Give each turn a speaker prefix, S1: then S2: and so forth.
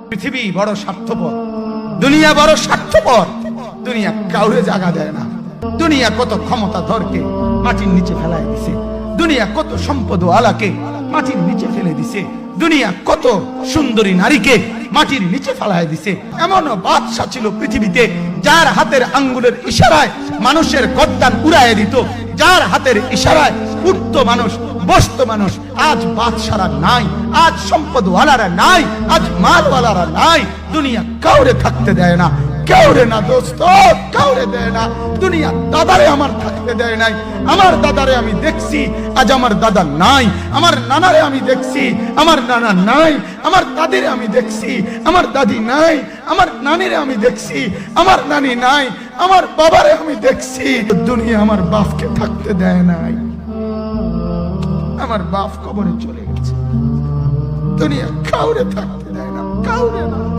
S1: পৃথিবী বড় স্বার্থপর, দুনিয়া বড় স্বার্থপর। দুনিয়া কাউরে জায়গা দেয় না। দুনিয়া কত ক্ষমতাধরকে মাটির নিচে ফেলায় দিছে, দুনিয়া কত সম্পদ আলাকে মাটির নিচে ফেলে দিছে, দুনিয়া কত সুন্দরী নারীকে মাটির নিচে ফেলায় দিছে। এমনও বাদশা ছিল পৃথিবীতে যার হাতের আঙ্গুলের ইশারায় মানুষের গর্দান উড়াইয়া দিত, যার হাতের ইশারায় উঠতো মানুষ, বসতো মানুষ। আজ বাদশারা নাই, আজ সম্পদওয়ালারা নাই, আজ মালওয়ালারা নাই। দুনিয়া কাউরে থাকতে দেয় না, কাউরে না দোস্ত, কাউরে দেয় না। দুনিয়া দাদারে আমার থাকতে দেয় নাই। আমার দাদারে আমি দেখছি, আজ আমার দাদা নাই। আমার নানারে আমি দেখছি, আমার নানা নাই। আমার দাদিরে আমি দেখছি, আমার দাদি নাই। আমার নানিরে আমি দেখছি, আমার নানি নাই। আমার বাবারে আমি দেখছি। দুনিয়া আমার বাপকে থাকতে দেয় নাই। আমার বাপ কবরে চলে গেছে। দুনিয়া কাউরে থাকতে দেয় না, কাউরে।